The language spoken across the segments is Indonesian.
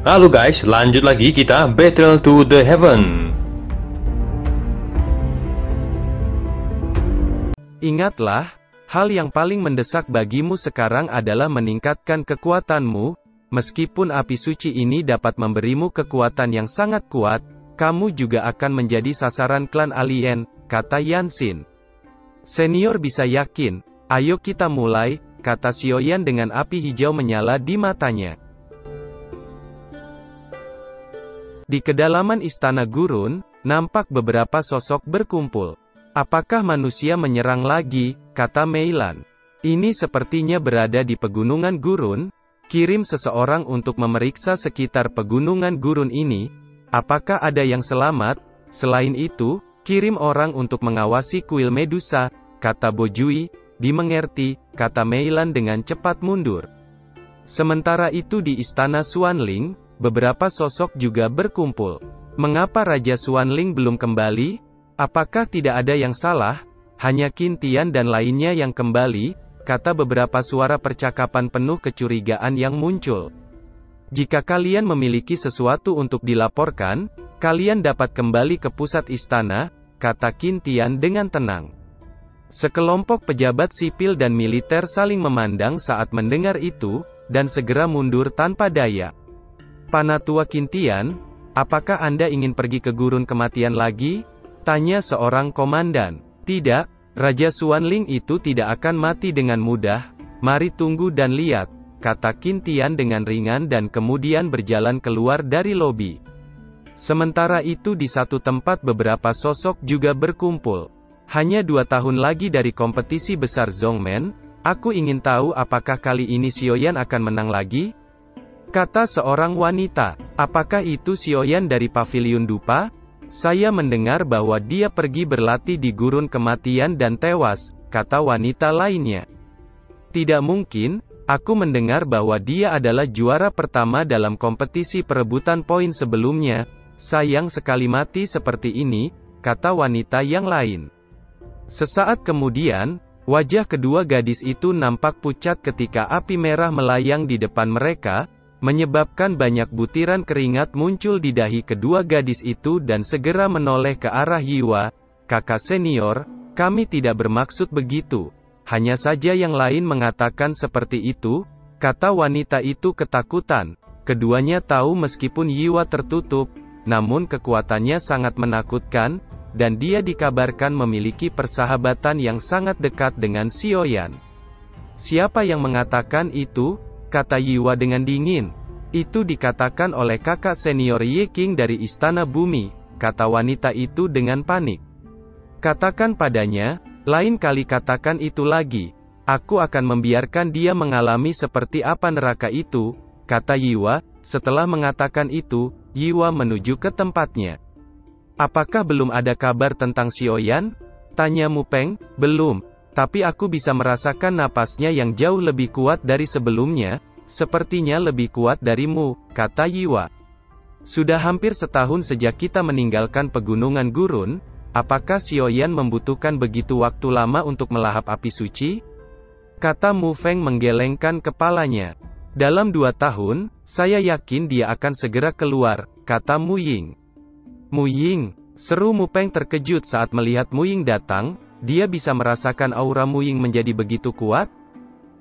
Halo guys, lanjut lagi kita Battle to the Heaven. Ingatlah, hal yang paling mendesak bagimu sekarang adalah meningkatkan kekuatanmu. Meskipun api suci ini dapat memberimu kekuatan yang sangat kuat, kamu juga akan menjadi sasaran klan alien, kata Yansin. Senior bisa yakin. Ayo kita mulai, kata Xiaoyan dengan api hijau menyala di matanya. Di kedalaman istana gurun, nampak beberapa sosok berkumpul. Apakah manusia menyerang lagi, kata Meilan. Ini sepertinya berada di pegunungan gurun. Kirim seseorang untuk memeriksa sekitar pegunungan gurun ini. Apakah ada yang selamat? Selain itu, kirim orang untuk mengawasi kuil Medusa, kata Bojui. Dimengerti, kata Meilan dengan cepat mundur. Sementara itu di istana Xuanling, beberapa sosok juga berkumpul. Mengapa Raja Xuanling belum kembali? Apakah tidak ada yang salah? Hanya Qin Tian dan lainnya yang kembali, kata beberapa suara percakapan penuh kecurigaan yang muncul. Jika kalian memiliki sesuatu untuk dilaporkan, kalian dapat kembali ke pusat istana, kata Qin Tian dengan tenang. Sekelompok pejabat sipil dan militer saling memandang saat mendengar itu, dan segera mundur tanpa daya. Panatua Qin Tian, apakah Anda ingin pergi ke gurun kematian lagi? Tanya seorang komandan. Tidak, Raja Xuanling itu tidak akan mati dengan mudah. Mari tunggu dan lihat, kata Qin Tian dengan ringan dan kemudian berjalan keluar dari lobi. Sementara itu di satu tempat beberapa sosok juga berkumpul. Hanya 2 tahun lagi dari kompetisi besar Zhongmen, aku ingin tahu apakah kali ini Xiaoyan akan menang lagi? Kata seorang wanita. Apakah itu Xiaoyan dari Paviliun Dupa? Saya mendengar bahwa dia pergi berlatih di gurun kematian dan tewas, kata wanita lainnya. Tidak mungkin, aku mendengar bahwa dia adalah juara pertama dalam kompetisi perebutan poin sebelumnya. Sayang sekali mati seperti ini, kata wanita yang lain. Sesaat kemudian, wajah kedua gadis itu nampak pucat ketika api merah melayang di depan mereka, menyebabkan banyak butiran keringat muncul di dahi kedua gadis itu dan segera menoleh ke arah Yiwa. Kakak senior, kami tidak bermaksud begitu. Hanya saja yang lain mengatakan seperti itu, kata wanita itu ketakutan. Keduanya tahu meskipun Yiwa tertutup, namun kekuatannya sangat menakutkan, dan dia dikabarkan memiliki persahabatan yang sangat dekat dengan Xiaoyan. Siapa yang mengatakan itu? Kata Yiwa dengan dingin. Itu dikatakan oleh kakak senior Ye King dari Istana Bumi, kata wanita itu dengan panik. Katakan padanya, lain kali katakan itu lagi. Aku akan membiarkan dia mengalami seperti apa neraka itu, kata Yiwa. Setelah mengatakan itu, Yiwa menuju ke tempatnya. Apakah belum ada kabar tentang Xiaoyan? Tanya Mu Peng. Belum. Tapi aku bisa merasakan napasnya yang jauh lebih kuat dari sebelumnya, sepertinya lebih kuat darimu, kata Yiwa. Sudah hampir setahun sejak kita meninggalkan pegunungan gurun, apakah Xiaoyan membutuhkan begitu waktu lama untuk melahap api suci? Kata Mu Feng menggelengkan kepalanya. Dalam 2 tahun, saya yakin dia akan segera keluar, kata Mu Ying. Mu Ying, seru Mu Peng terkejut saat melihat Mu Ying datang. Dia bisa merasakan aura Mu Ying menjadi begitu kuat?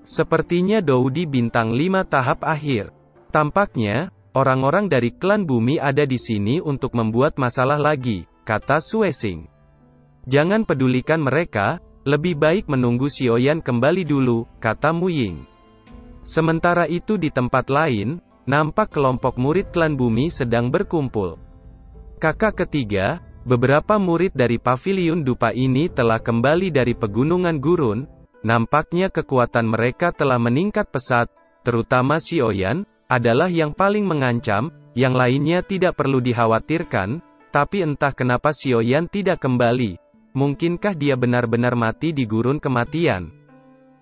Sepertinya Doudi bintang 5 tahap akhir. Tampaknya, orang-orang dari klan bumi ada di sini untuk membuat masalah lagi, kata Suesing. Jangan pedulikan mereka, lebih baik menunggu Xiaoyan kembali dulu, kata Mu Ying. Sementara itu di tempat lain, nampak kelompok murid klan bumi sedang berkumpul. Kakak ketiga, beberapa murid dari Paviliun Dupa ini telah kembali dari pegunungan gurun. Nampaknya kekuatan mereka telah meningkat pesat, terutama Xiaoyan, adalah yang paling mengancam, yang lainnya tidak perlu dikhawatirkan, tapi entah kenapa Xiaoyan tidak kembali. Mungkinkah dia benar-benar mati di gurun kematian?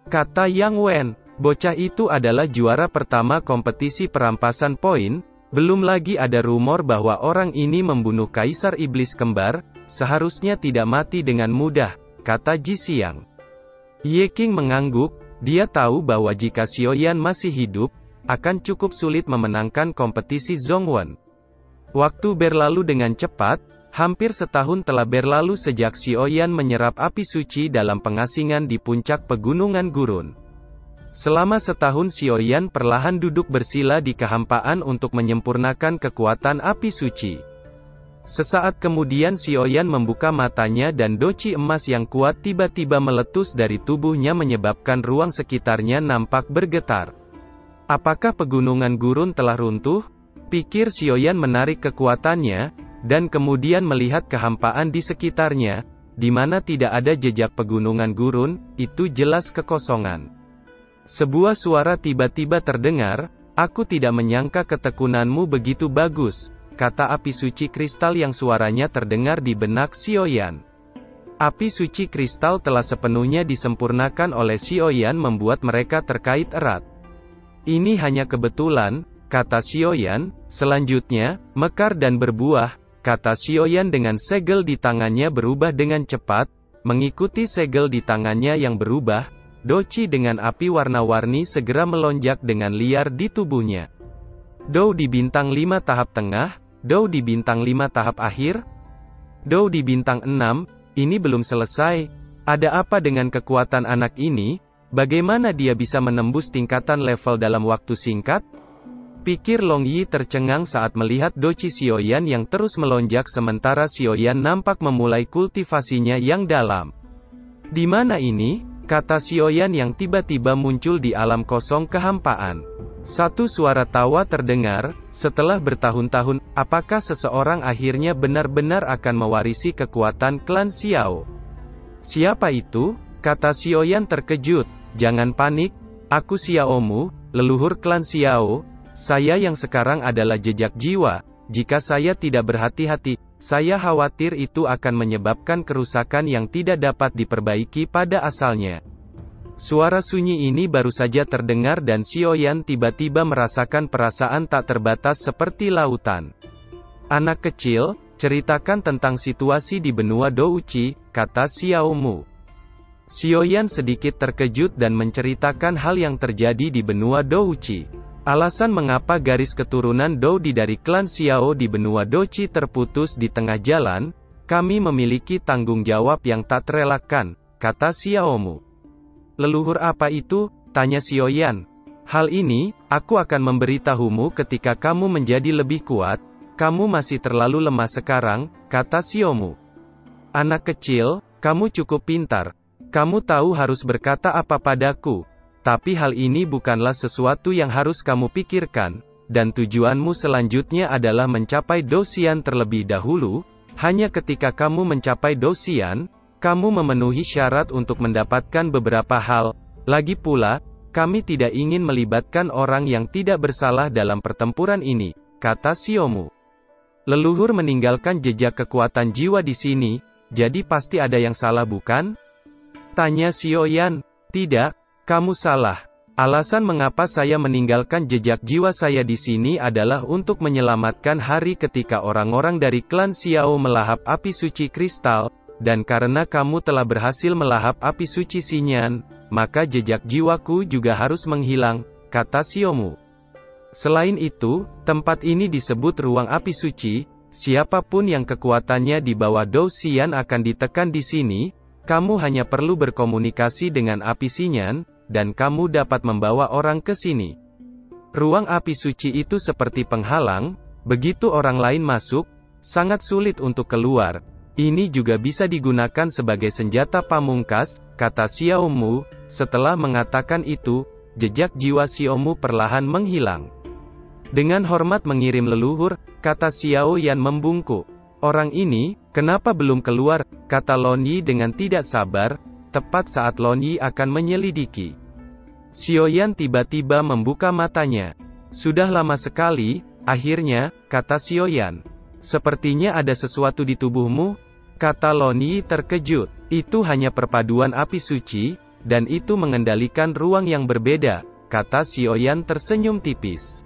Kata Yang Wen, bocah itu adalah juara pertama kompetisi perampasan poin. Belum lagi ada rumor bahwa orang ini membunuh Kaisar Iblis Kembar, seharusnya tidak mati dengan mudah, kata Ji Xiang. Ye King mengangguk, dia tahu bahwa jika Xiaoyan masih hidup, akan cukup sulit memenangkan kompetisi Zhongwen. Waktu berlalu dengan cepat, hampir setahun telah berlalu sejak Xiaoyan menyerap api suci dalam pengasingan di puncak pegunungan gurun. Selama setahun Xiaoyan perlahan duduk bersila di kehampaan untuk menyempurnakan kekuatan api suci. Sesaat kemudian Xiaoyan membuka matanya dan doci emas yang kuat tiba-tiba meletus dari tubuhnya menyebabkan ruang sekitarnya nampak bergetar. Apakah pegunungan gurun telah runtuh? Pikir Xiaoyan menarik kekuatannya, dan kemudian melihat kehampaan di sekitarnya, di mana tidak ada jejak pegunungan gurun, itu jelas kekosongan. Sebuah suara tiba-tiba terdengar, "Aku tidak menyangka ketekunanmu begitu bagus," kata api suci kristal yang suaranya terdengar di benak Xiaoyan. Api suci kristal telah sepenuhnya disempurnakan oleh Xiaoyan membuat mereka terkait erat. "Ini hanya kebetulan," kata Xiaoyan. "Selanjutnya, mekar dan berbuah," kata Xiaoyan dengan segel di tangannya berubah dengan cepat, mengikuti segel di tangannya yang berubah, doci dengan api warna-warni segera melonjak dengan liar di tubuhnya. Dou di bintang 5 tahap tengah, Dou di bintang 5 tahap akhir, Dou di bintang 6, ini belum selesai. Ada apa dengan kekuatan anak ini? Bagaimana dia bisa menembus tingkatan level dalam waktu singkat? Pikir Long Yi tercengang saat melihat doci Xiaoyan yang terus melonjak sementara Xiaoyan nampak memulai kultivasinya yang dalam. "Di mana ini?" kata Xiaoyan yang tiba-tiba muncul di alam kosong kehampaan. Satu suara tawa terdengar, "Setelah bertahun-tahun, apakah seseorang akhirnya benar-benar akan mewarisi kekuatan klan Xiao?" "Siapa itu?" kata Xiaoyan terkejut. "Jangan panik, aku Xiaomu, leluhur klan Xiao. Saya yang sekarang adalah jejak jiwa. Jika saya tidak berhati-hati, saya khawatir itu akan menyebabkan kerusakan yang tidak dapat diperbaiki pada asalnya." Suara sunyi ini baru saja terdengar dan Xiaoyan tiba-tiba merasakan perasaan tak terbatas seperti lautan. "Anak kecil, ceritakan tentang situasi di benua Douchi," kata Xiaomu. Xiaoyan sedikit terkejut dan menceritakan hal yang terjadi di benua Douchi. Alasan mengapa garis keturunan Dou dari klan Xiao di benua Douchi terputus di tengah jalan, "Kami memiliki tanggung jawab yang tak terelakkan," kata Xiaomu. "Leluhur apa itu?" tanya Xiaoyan. "Hal ini, aku akan memberitahumu ketika kamu menjadi lebih kuat. Kamu masih terlalu lemah sekarang," kata Xiaomu. "Anak kecil, kamu cukup pintar. Kamu tahu harus berkata apa padaku. Tapi hal ini bukanlah sesuatu yang harus kamu pikirkan, dan tujuanmu selanjutnya adalah mencapai Douxian terlebih dahulu. Hanya ketika kamu mencapai Douxian, kamu memenuhi syarat untuk mendapatkan beberapa hal. Lagi pula, kami tidak ingin melibatkan orang yang tidak bersalah dalam pertempuran ini," kata Xiaomu. "Leluhur meninggalkan jejak kekuatan jiwa di sini, jadi pasti ada yang salah bukan?" tanya Xiaoyan. "Tidak. Kamu salah. Alasan mengapa saya meninggalkan jejak jiwa saya di sini adalah untuk menyelamatkan hari ketika orang-orang dari klan Xiao melahap api suci kristal, dan karena kamu telah berhasil melahap api suci Xinyan, maka jejak jiwaku juga harus menghilang," kata Xiaomu. "Selain itu, tempat ini disebut ruang api suci. Siapapun yang kekuatannya di bawah Douxian akan ditekan di sini. Kamu hanya perlu berkomunikasi dengan api Xinyan, dan kamu dapat membawa orang ke sini. Ruang api suci itu seperti penghalang, begitu orang lain masuk, sangat sulit untuk keluar. Ini juga bisa digunakan sebagai senjata pamungkas," kata Xiaomu. Setelah mengatakan itu, jejak jiwa Xiaomu perlahan menghilang. "Dengan hormat mengirim leluhur," kata Xiaoyan membungkuk. "Orang ini, kenapa belum keluar?" kata Lon Yi dengan tidak sabar, tepat saat Lon Yi akan menyelidiki. Xiaoyan tiba-tiba membuka matanya. "Sudah lama sekali, akhirnya," kata Xiaoyan. "Sepertinya ada sesuatu di tubuhmu," kata Lon Yi terkejut. "Itu hanya perpaduan api suci, dan itu mengendalikan ruang yang berbeda," kata Xiaoyan tersenyum tipis.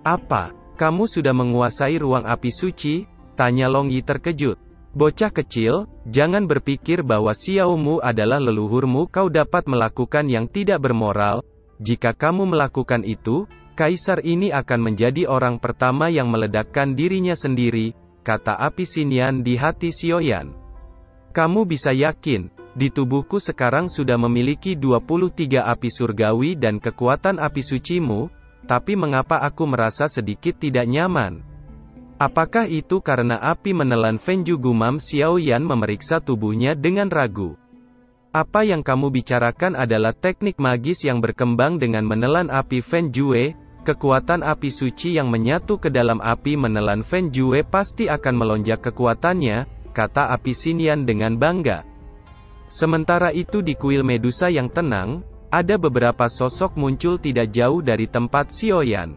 "Apa? Kamu sudah menguasai ruang api suci?" tanya Long Yi terkejut. "Bocah kecil, jangan berpikir bahwa Xiaomu adalah leluhurmu. Kau dapat melakukan yang tidak bermoral. Jika kamu melakukan itu, Kaisar ini akan menjadi orang pertama yang meledakkan dirinya sendiri, kata api Xinyan di hati Xiaoyan. Kamu bisa yakin, di tubuhku sekarang sudah memiliki 23 api surgawi dan kekuatan api sucimu, tapi mengapa aku merasa sedikit tidak nyaman? Apakah itu karena api menelan Fenju? Gumam Xiaoyan memeriksa tubuhnya dengan ragu. Apa yang kamu bicarakan adalah teknik magis yang berkembang dengan menelan api Fenjue. Kekuatan api suci yang menyatu ke dalam api menelan Fenjue pasti akan melonjak kekuatannya, kata api Xinyan dengan bangga. Sementara itu di kuil Medusa yang tenang, ada beberapa sosok muncul tidak jauh dari tempat Xiaoyan.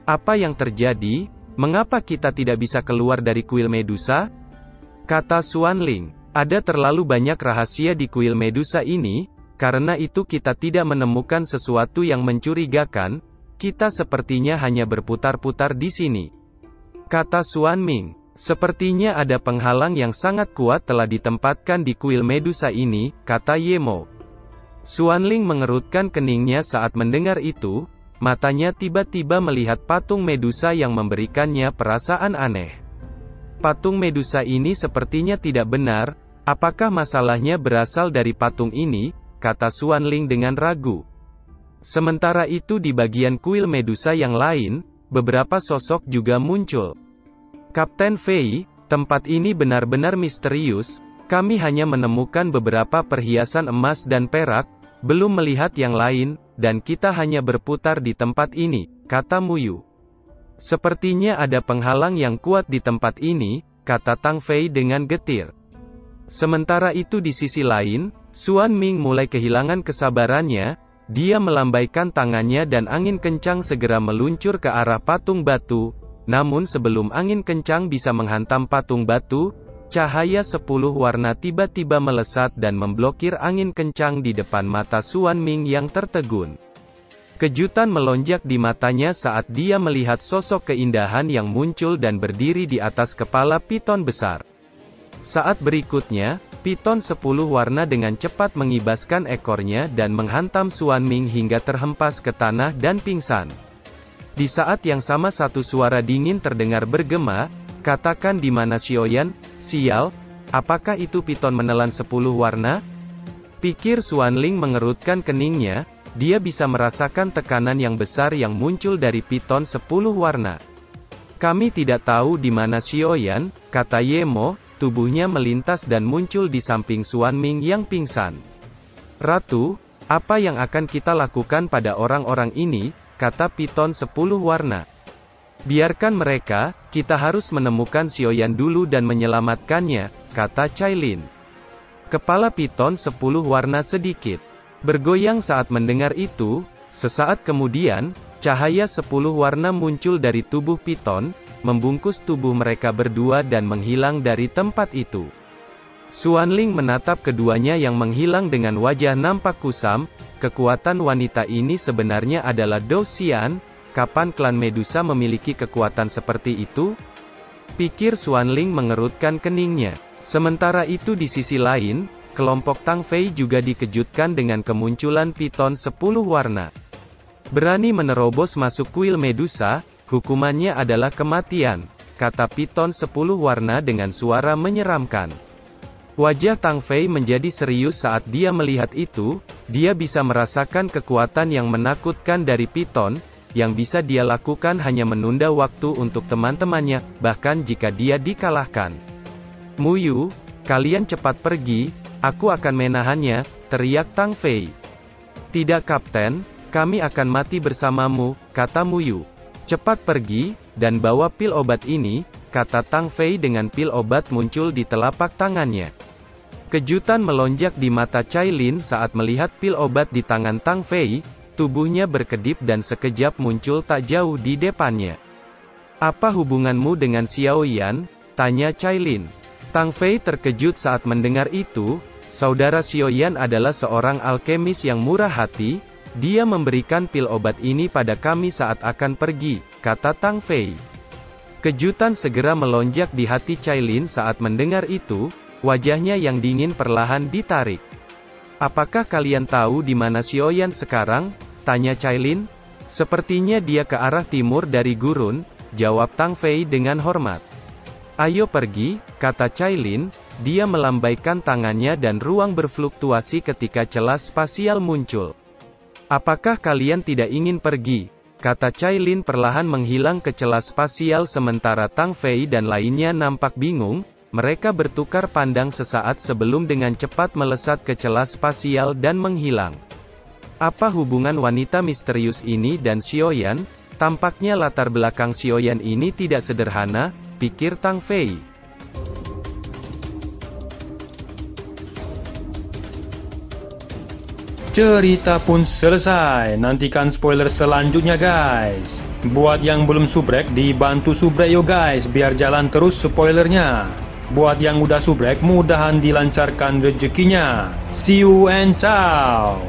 Apa yang terjadi? Mengapa kita tidak bisa keluar dari kuil Medusa? Kata Xuanling, ada terlalu banyak rahasia di kuil Medusa ini, karena itu kita tidak menemukan sesuatu yang mencurigakan. Kita sepertinya hanya berputar-putar di sini. Kata Xuanming, sepertinya ada penghalang yang sangat kuat telah ditempatkan di kuil Medusa ini, kata Yemo. Xuanling mengerutkan keningnya saat mendengar itu, matanya tiba-tiba melihat patung Medusa yang memberikannya perasaan aneh. Patung Medusa ini sepertinya tidak benar, apakah masalahnya berasal dari patung ini, kata Xuanling dengan ragu. Sementara itu di bagian kuil Medusa yang lain, beberapa sosok juga muncul. Kapten Fei, tempat ini benar-benar misterius, kami hanya menemukan beberapa perhiasan emas dan perak, belum melihat yang lain, dan kita hanya berputar di tempat ini, kata Muyu. Sepertinya ada penghalang yang kuat di tempat ini, kata Tang Fei dengan getir. Sementara itu di sisi lain, Xuanming mulai kehilangan kesabarannya. Dia melambaikan tangannya dan angin kencang segera meluncur ke arah patung batu, namun sebelum angin kencang bisa menghantam patung batu, cahaya 10 warna tiba-tiba melesat dan memblokir angin kencang di depan mata Xuanming yang tertegun. Kejutan melonjak di matanya saat dia melihat sosok keindahan yang muncul dan berdiri di atas kepala piton besar. Saat berikutnya, piton 10 warna dengan cepat mengibaskan ekornya dan menghantam Xuanming hingga terhempas ke tanah dan pingsan. Di saat yang sama satu suara dingin terdengar bergema, katakan di mana Xiaoyan, sial, apakah itu piton menelan 10 warna? Pikir Xuanling mengerutkan keningnya, dia bisa merasakan tekanan yang besar yang muncul dari piton 10 warna. Kami tidak tahu di mana Xiaoyan, kata Yemo. Tubuhnya melintas dan muncul di samping Xuanming yang pingsan. Ratu, apa yang akan kita lakukan pada orang-orang ini, kata piton 10 warna. Biarkan mereka, kita harus menemukan Xiaoyan dulu dan menyelamatkannya, kata Cailin. Kepala piton 10 warna sedikit bergoyang saat mendengar itu. Sesaat kemudian, cahaya 10 warna muncul dari tubuh piton, membungkus tubuh mereka berdua dan menghilang dari tempat itu. Xuanling menatap keduanya yang menghilang dengan wajah nampak kusam. Kekuatan wanita ini sebenarnya adalah Dou Xian. Kapan klan Medusa memiliki kekuatan seperti itu? Pikir Xuanling mengerutkan keningnya. Sementara itu di sisi lain, kelompok Tang Fei juga dikejutkan dengan kemunculan piton 10 warna. Berani menerobos masuk kuil Medusa, hukumannya adalah kematian, kata piton 10 warna dengan suara menyeramkan. Wajah Tang Fei menjadi serius saat dia melihat itu. Dia bisa merasakan kekuatan yang menakutkan dari piton. Yang bisa dia lakukan hanya menunda waktu untuk teman-temannya, bahkan jika dia dikalahkan. Muyu, kalian cepat pergi, aku akan menahannya, teriak Tang Fei. Tidak kapten, kami akan mati bersamamu, kata Muyu. Cepat pergi, dan bawa pil obat ini, kata Tang Fei dengan pil obat muncul di telapak tangannya. Kejutan melonjak di mata Cailin saat melihat pil obat di tangan Tang Fei, tubuhnya berkedip dan sekejap muncul tak jauh di depannya. Apa hubunganmu dengan Xiaoyan? Tanya Cailin. Tang Fei terkejut saat mendengar itu. Saudara Xiaoyan adalah seorang alkemis yang murah hati. Dia memberikan pil obat ini pada kami saat akan pergi, kata Tang Fei. Kejutan segera melonjak di hati Cailin saat mendengar itu. Wajahnya yang dingin perlahan ditarik. Apakah kalian tahu di mana Xiaoyan sekarang? Tanya Cailin. Sepertinya dia ke arah timur dari gurun, jawab Tang Fei dengan hormat. Ayo pergi, kata Cailin. Dia melambaikan tangannya dan ruang berfluktuasi ketika celah spasial muncul. Apakah kalian tidak ingin pergi? Kata Cailin perlahan menghilang ke celah spasial sementara Tang Fei dan lainnya nampak bingung. Mereka bertukar pandang sesaat sebelum dengan cepat melesat ke celah spasial dan menghilang. Apa hubungan wanita misterius ini dan Xiaoyan? Tampaknya latar belakang Xiaoyan ini tidak sederhana, pikir Tang Fei. Cerita pun selesai, nantikan spoiler selanjutnya guys. Buat yang belum subrek, dibantu subrek yo guys, biar jalan terus spoilernya. Buat yang udah subrek, mudahan dilancarkan rezekinya. See you and ciao.